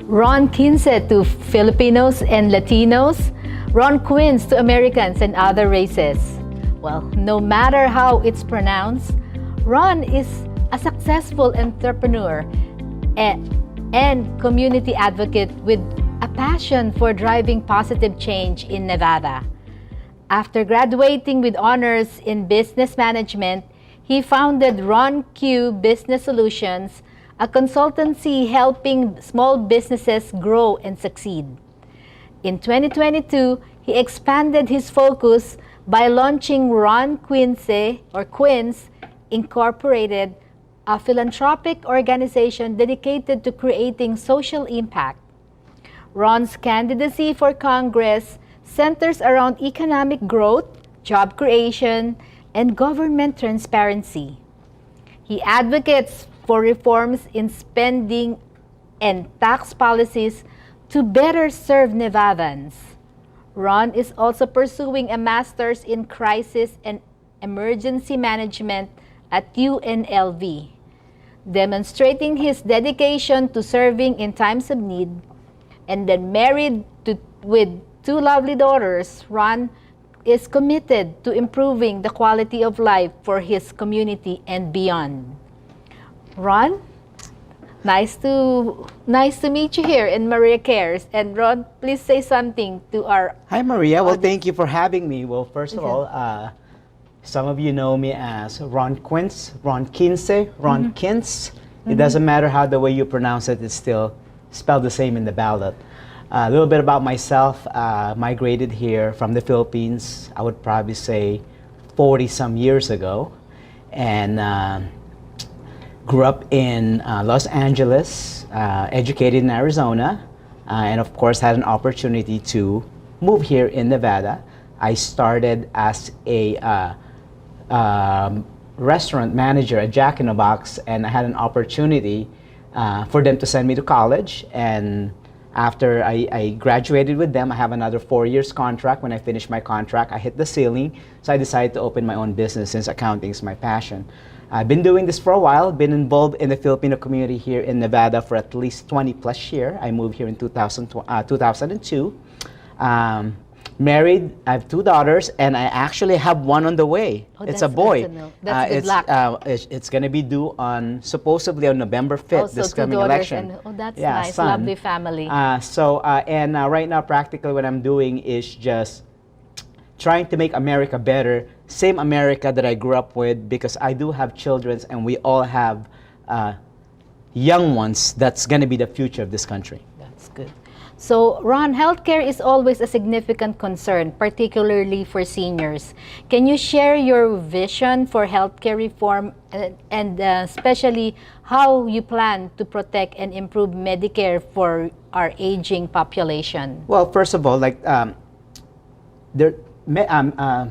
Ron Quince to Filipinos and Latinos, Ron Quince to Americans and other races. Well, no matter how it's pronounced, Ron is a successful entrepreneur and community advocate with a passion for driving positive change in Nevada. After graduating with honors in business management, he founded Ron Q Business Solutions, a consultancy helping small businesses grow and succeed. In 2022, he expanded his focus by launching Ron Quince or Quince Incorporated, a philanthropic organization dedicated to creating social impact. Ron's candidacy for Congress centers around economic growth, job creation, and government transparency. He advocates for reforms in spending and tax policies to better serve Nevadans. Ron is also pursuing a master's in crisis and emergency management at UNLV, demonstrating his dedication to serving in times of need. And then married with two lovely daughters, Ron is committed to improving the quality of life for his community and beyond. Ron, nice to meet you here in Maria Cares. And Ron, please say something to our Hi, Maria. Well, audience. thank you for having me. Well, first of all, some of you know me as Ron Quince, Ron Quince, Ron Quince. It doesn't matter how the way you pronounce it, it's still spelled the same in the ballot. A little bit about myself. Migrated here from the Philippines, I would probably say 40 some years ago, and grew up in Los Angeles, educated in Arizona, and of course had an opportunity to move here in Nevada. I started as a restaurant manager at Jack in the Box, and I had an opportunity for them to send me to college. And after I graduated with them, I have another 4 years contract. When I finished my contract, I hit the ceiling, so I decided to open my own business since accounting is my passion. I've been doing this for a while, been involved in the Filipino community here in Nevada for at least 20 plus years. I moved here in 2002. Married, I have two daughters, and I actually have one on the way. Oh, it's a boy. That's good luck. It's going to be due on, supposedly on November 5th, So this two coming daughters election. and that's Yeah, nice, son. lovely family. Right now, practically what I'm doing is just trying to make America better, same America that I grew up with, because I do have children, and we all have young ones that's going to be the future of this country. That's good. So, Ron, healthcare is always a significant concern, particularly for seniors. Can you share your vision for healthcare reform and especially how you plan to protect and improve Medicare for our aging population? Well, first of all,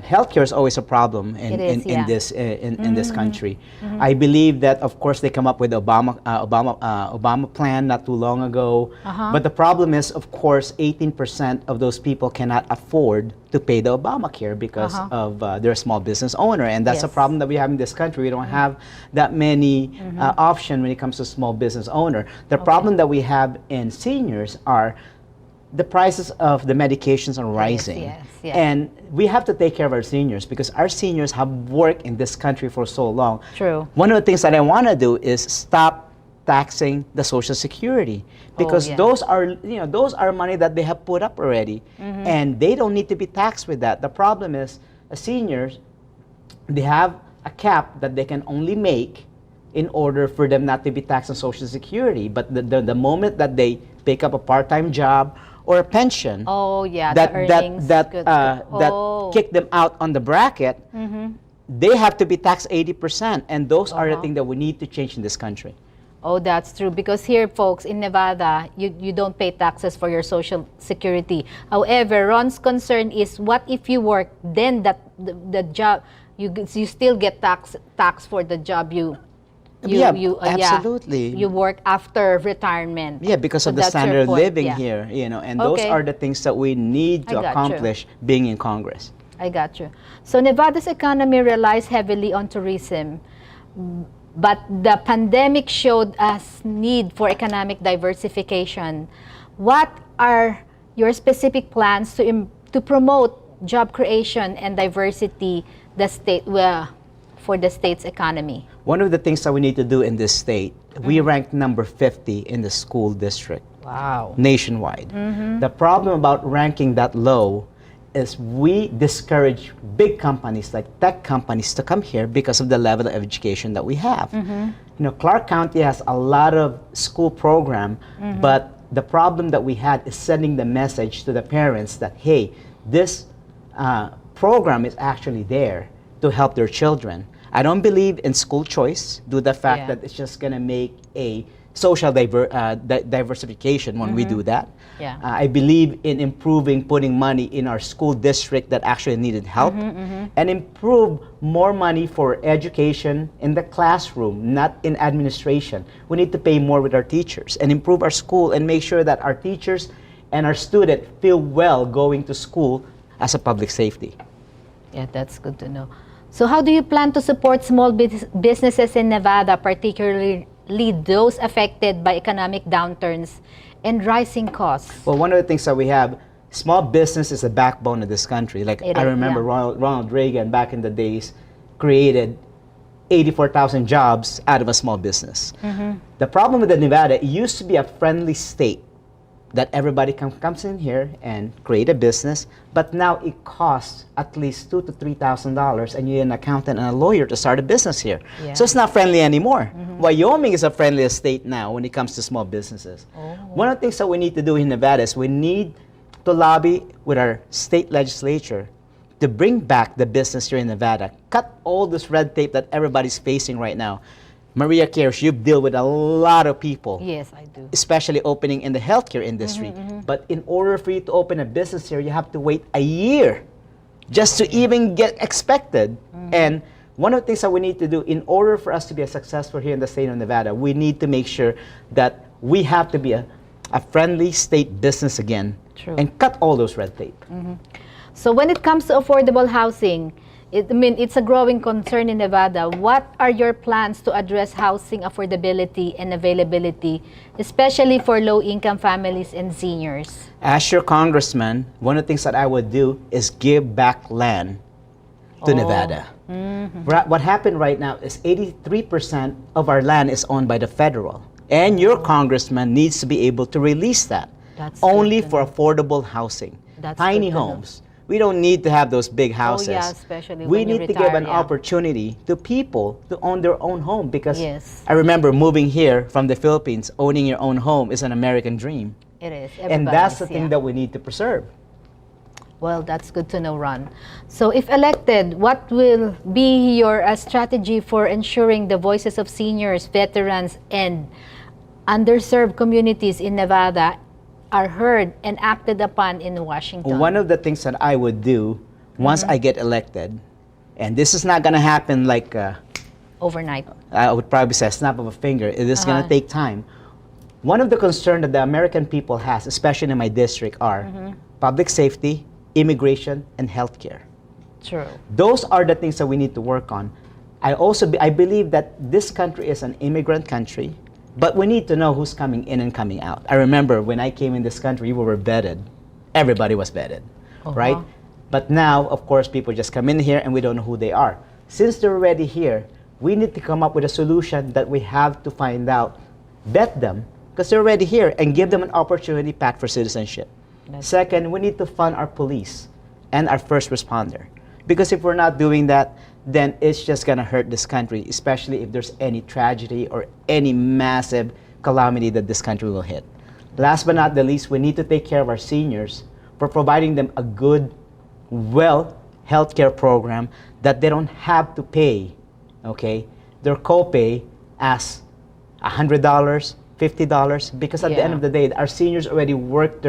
healthcare is always a problem in this country. I believe that, of course, they come up with the Obama plan not too long ago. But the problem is, of course, 18% of those people cannot afford to pay the Obamacare because of they're a small business owner, and that's a problem that we have in this country. We don't have that many options when it comes to small business owner. The problem that we have in seniors are the prices of the medications are rising. And we have to take care of our seniors because our seniors have worked in this country for so long. True. One of the things that I want to do is stop taxing the Social Security because those are money that they have put up already, and they don't need to be taxed with that. The problem is seniors, they have a cap that they can only make in order for them not to be taxed on Social Security. But the moment that they pick up a part-time job or a pension that kick them out on the bracket, they have to be taxed 80%, and those are the things that we need to change in this country. Oh, that's true. Because here, folks, in Nevada, you don't pay taxes for your Social Security. However, Ron's concern is, what if you work, then the job, you still get tax for the job absolutely. You work after retirement. Yeah, because of the standard of living here, and those are the things that we need to accomplish being in Congress. I got you. So Nevada's economy relies heavily on tourism. but the pandemic showed us need for economic diversification. What are your specific plans to promote job creation and diversity for the state's economy? One of the things that we need to do in this state, we rank number 50 in the school district. Wow. Nationwide. The problem about ranking that low is we discourage big companies like tech companies to come here because of the level of education that we have. You know, Clark County has a lot of school program, but the problem that we had is sending the message to the parents that, hey, this program is actually there to help their children. I don't believe in school choice due to the fact that it's just going to make a social diversification when we do that. I believe in improving, putting money in our school district that actually needed help, and improve more money for education in the classroom, not in administration. We need to pay more with our teachers and improve our school and make sure that our teachers and our students feel well going to school as a public safety. Yeah, that's good to know. So how do you plan to support small businesses in Nevada, particularly those affected by economic downturns and rising costs? Well, one of the things that we have, small business is the backbone of this country. Like I remember Ronald Reagan back in the days created 84,000 jobs out of a small business. The problem with Nevada, it used to be a friendly state that everybody comes in here and create a business, but now it costs at least $2,000 to $3,000, and you need an accountant and a lawyer to start a business here. So it's not friendly anymore. Wyoming is a friendly state now when it comes to small businesses. One of the things that we need to do in Nevada is we need to lobby with our state legislature to bring back the business here in Nevada, cut all this red tape that everybody's facing right now. Maria cares, you deal with a lot of people. Yes, I do. Especially opening in the healthcare industry. But in order for you to open a business here, you have to wait a year just to even get expected. And one of the things that we need to do in order for us to be successful here in the state of Nevada, we need to make sure that we have to be a friendly state business again. And cut all those red tape. So when it comes to affordable housing, it's a growing concern in Nevada. What are your plans to address housing affordability and availability, especially for low-income families and seniors? As your congressman, one of the things that I would do is give back land to Nevada. What happened right now is 83% of our land is owned by the federal. And your congressman needs to be able to release that. Only for affordable housing. Tiny homes. We don't need to have those big houses. Especially we when you need to retire, give an opportunity to people to own their own home, because I remember moving here from the Philippines, owning your own home is an American dream. It is. And that's the thing that we need to preserve. Well, that's good to know, Ron. So if elected, what will be your strategy for ensuring the voices of seniors, veterans, and underserved communities in Nevada are heard and acted upon in Washington? One of the things that I would do once I get elected, and this is not going to happen like overnight. I would probably say a snap of a finger. It is going to take time. One of the concerns that the American people has, especially in my district, are public safety, immigration, and healthcare. True. Those are the things that we need to work on. I believe that this country is an immigrant country. But we need to know who's coming in and coming out. I remember when I came in this country, we were vetted. Everybody was vetted, right? But now, of course, people just come in here and we don't know who they are. Since they're already here, we need to come up with a solution that we have to find out, vet them, because they're already here, and give them an opportunity path for citizenship. Second, we need to fund our police and our first responder. Because if we're not doing that, then it's just going to hurt this country, especially if there's any tragedy or any massive calamity that this country will hit. Last but not the least, we need to take care of our seniors for providing them a good, healthcare program that they don't have to pay, their copay as $100, $50, because at the end of the day, our seniors already work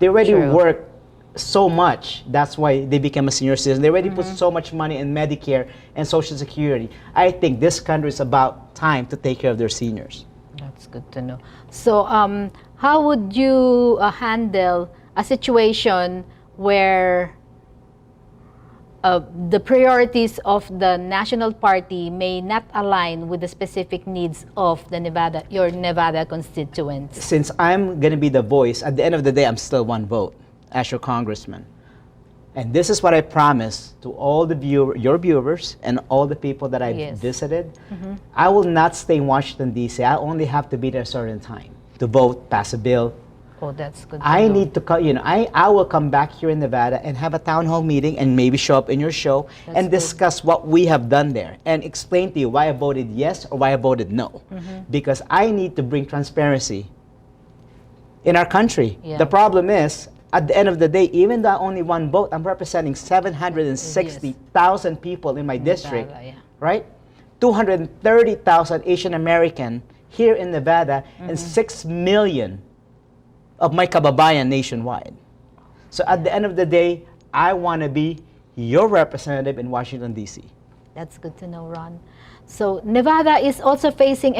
work so much. That's why they became a senior citizen. They already put so much money in Medicare and Social Security. I think this country is about time to take care of their seniors. That's good to know. So how would you handle a situation where the priorities of the national party may not align with the specific needs of your Nevada constituents. Since I'm going to be the voice, at the end of the day, I'm still one vote as your congressman. And this is what I promise to all your viewers and all the people that I've visited. I will not stay in Washington, D.C. I only have to be there a certain time to vote, pass a bill. Oh, that's good. I need to, I will come back here in Nevada and have a town hall meeting and maybe show up in your show and discuss what we have done there and explain to you why I voted yes or why I voted no. Because I need to bring transparency in our country. The problem is, at the end of the day, even though only one vote, I'm representing 760,000 people in my district, right? 230,000 Asian American here in Nevada and 6 million of my kababayan nationwide. So at the end of the day, I want to be your representative in Washington, D.C. That's good to know, Ron. So Nevada is also facing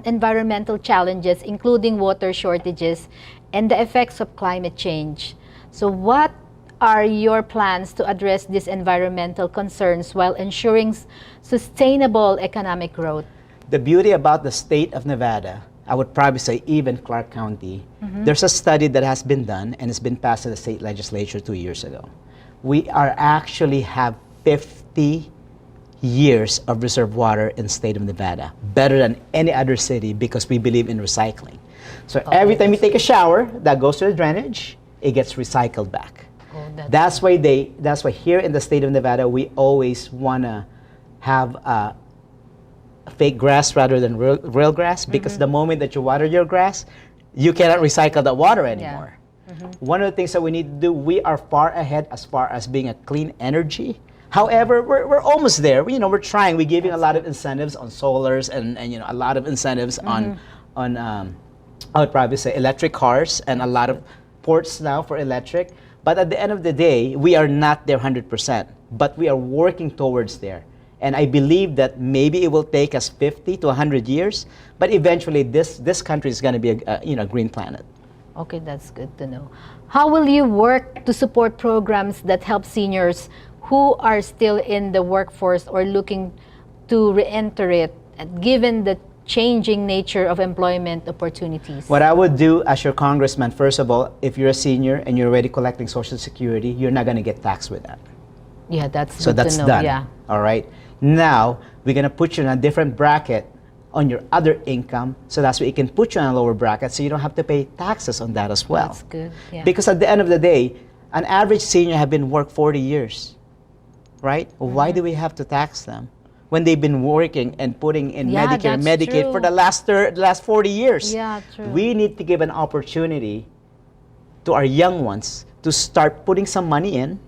environmental challenges, including water shortages and the effects of climate change. So what are your plans to address these environmental concerns while ensuring sustainable economic growth? The beauty about the state of Nevada, I would probably say even Clark County, there's a study that has been done and it's been passed in the state legislature 2 years ago. We are actually have 50 years of reserve water in the state of Nevada, better than any other city because we believe in recycling. So every time you take a shower, that goes to the drainage, it gets recycled back. That's why here in the state of Nevada, we always want to have fake grass rather than real grass because the moment that you water your grass, you cannot recycle that water anymore. One of the things that we need to do, we are far ahead as far as being a clean energy. However, we're almost there. We're trying. We're giving a lot of incentives on solars and a lot of incentives on I would probably say electric cars and a lot of ports now for electric. But at the end of the day, we are not there 100%, but we are working towards there. And I believe that maybe it will take us 50 to 100 years, but eventually this country is going to be a green planet. Okay, that's good to know. How will you work to support programs that help seniors who are still in the workforce or looking to re-enter it, given the changing nature of employment opportunities? What I would do as your congressman, first of all, if you're a senior and you're already collecting Social Security, you're not going to get taxed with that. Yeah, that's so good that's to know. done. Yeah. All right. Now we're going to put you in a different bracket on your other income, so that's why we can put you on a lower bracket, so you don't have to pay taxes on that as well. That's good. Yeah. Because at the end of the day, an average senior have been worked 40 years, right? Why do we have to tax them when they've been working and putting in Medicare and Medicaid for the last 40 years? Yeah, true. We need to give an opportunity to our young ones to start putting some money in.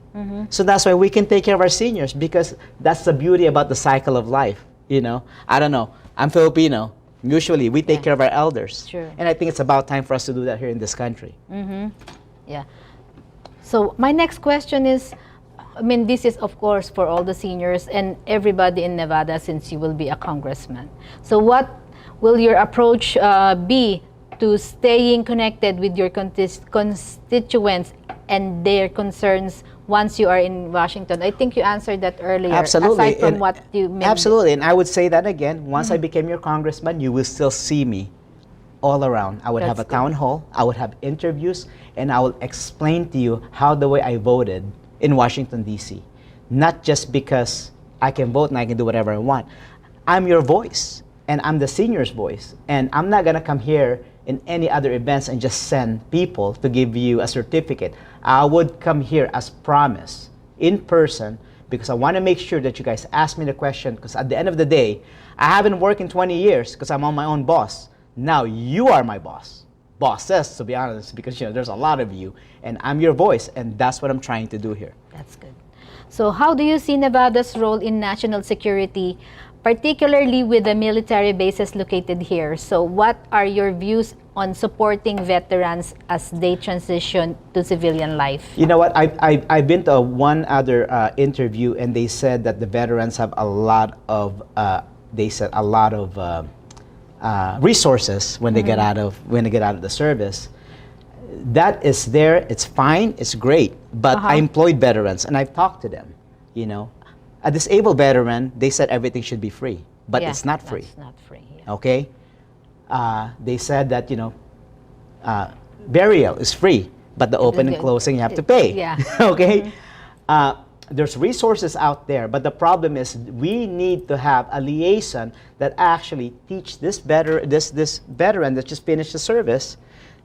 So that's why we can take care of our seniors, because that's the beauty about the cycle of life. I don't know. I'm Filipino. Usually we take care of our elders. Sure. And I think it's about time for us to do that here in this country. Yeah. So my next question is, this is of course for all the seniors and everybody in Nevada, since you will be a congressman. So what will your approach be to staying connected with your constituents and their concerns once you are in Washington? I think you answered that earlier. Absolutely. Aside from what you mentioned. Absolutely. And I would say that again, once I became your congressman, you will still see me all around. I would have a town hall, I would have interviews, and I will explain to you how the way I voted in Washington, D.C. Not just because I can vote and I can do whatever I want. I'm your voice, and I'm the senior's voice. And I'm not going to come here in any other events and just send people to give you a certificate. I would come here as promised, in person, because I want to make sure that you guys ask me the question, because at the end of the day, I haven't worked in 20 years because I'm on my own boss. Now you are my boss. Bosses, to be honest, because there's a lot of you, and I'm your voice, and that's what I'm trying to do here. That's good. So how do you see Nevada's role in national security, particularly with the military bases located here? So what are your views on supporting veterans as they transition to civilian life? You know what? I've been to one other interview, and they said that the veterans have a lot of resources when they get out of the service. That is there. It's fine. It's great. But I employed veterans, and I've talked to them. You know, a disabled veteran, they said everything should be free, but it's not free. It's not free. Yeah. Okay, they said that burial is free, but the open and closing you have to pay. Yeah. Okay, there's resources out there, but the problem is we need to have a liaison that actually teach this veteran that just finished the service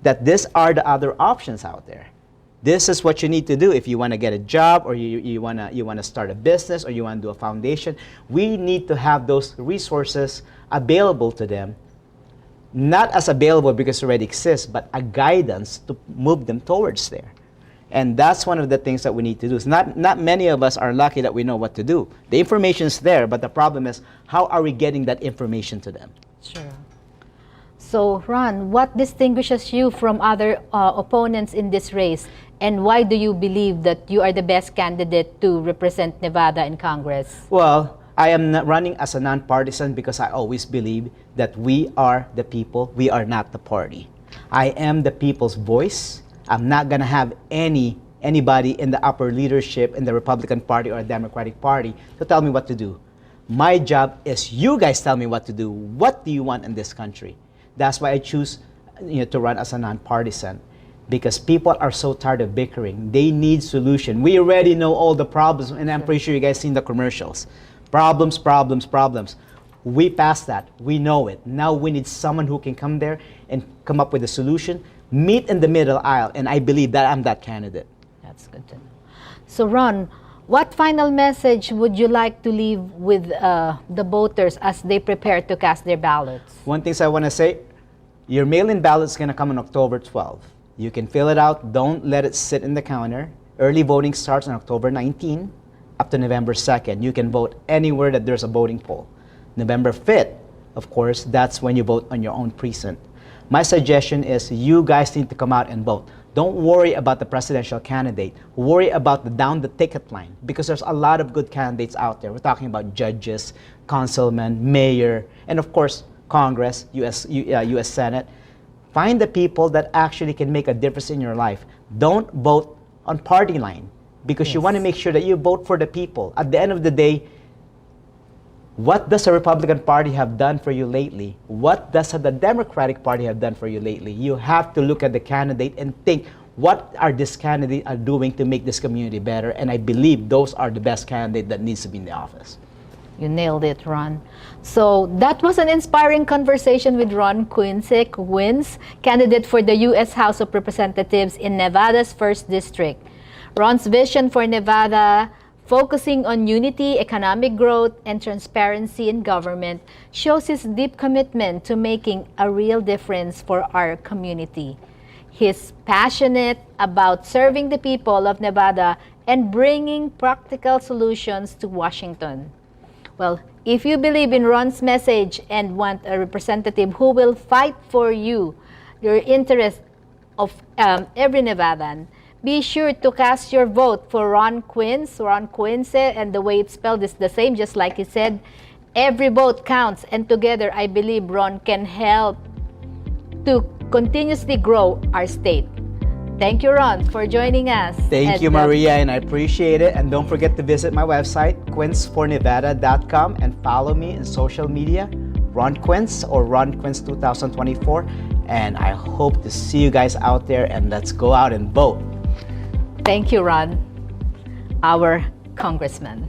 that these are the other options out there. This is what you need to do if you want to get a job, or you want to start a business, or you want to do a foundation. We need to have those resources available to them, not as available because it already exists, but a guidance to move them towards there. And that's one of the things that we need to do. It's not many of us are lucky that we know what to do. The information's there, but the problem is, how are we getting that information to them? Sure. So, Ron, what distinguishes you from other opponents in this race, and why do you believe that you are the best candidate to represent Nevada in Congress? Well, I am not running as a nonpartisan because I always believe that we are the people, we are not the party. I am the people's voice. I'm not going to have anybody in the upper leadership in the Republican Party or Democratic Party to tell me what to do. My job is you guys tell me what to do. What do you want in this country? That's why I choose to run as a nonpartisan, because people are so tired of bickering. They need solution. We already know all the problems, and I'm pretty sure you guys seen the commercials. Problems, problems, problems. We passed that. We know it. Now we need someone who can come there and come up with a solution, meet in the middle aisle, and I believe that I'm that candidate. That's good to know. So, Ron, what final message would you like to leave with the voters as they prepare to cast their ballots? One thing I want to say, your mail-in ballot is going to come on October 12th. You can fill it out. Don't let it sit in the counter. Early voting starts on October 19 up to November 2nd. You can vote anywhere that there's a voting poll. November 5th, of course, that's when you vote on your own precinct. My suggestion is you guys need to come out and vote. Don't worry about the presidential candidate. Worry about the down the ticket line, because there's a lot of good candidates out there. We're talking about judges, councilmen, mayor, and of course, Congress, U.S. Senate. Find the people that actually can make a difference in your life. Don't vote on party line, because you want to make sure that you vote for the people. At the end of the day, what does the Republican Party have done for you lately? What does the Democratic Party have done for you lately? You have to look at the candidate and think, what are these candidates are doing to make this community better? And I believe those are the best candidate that needs to be in the office. You nailed it, Ron. So that was an inspiring conversation with Ron Quince, candidate for the U.S. House of Representatives in Nevada's 1st District. Ron's vision for Nevada, focusing on unity, economic growth, and transparency in government, shows his deep commitment to making a real difference for our community. He's passionate about serving the people of Nevada and bringing practical solutions to Washington. Well, if you believe in Ron's message and want a representative who will fight for you, your interest of every Nevadan, be sure to cast your vote for Ron Quince, and the way it's spelled is the same, just like he said. Every vote counts, and together I believe Ron can help to continuously grow our state. Thank you, Ron, for joining us. Thank you, Maria, and I appreciate it. And don't forget to visit my website, quincefornevada.com, and follow me in social media, Ron Quince or Ron Quince 2024. And I hope to see you guys out there, and let's go out and vote. Thank you, Ron, our congressman.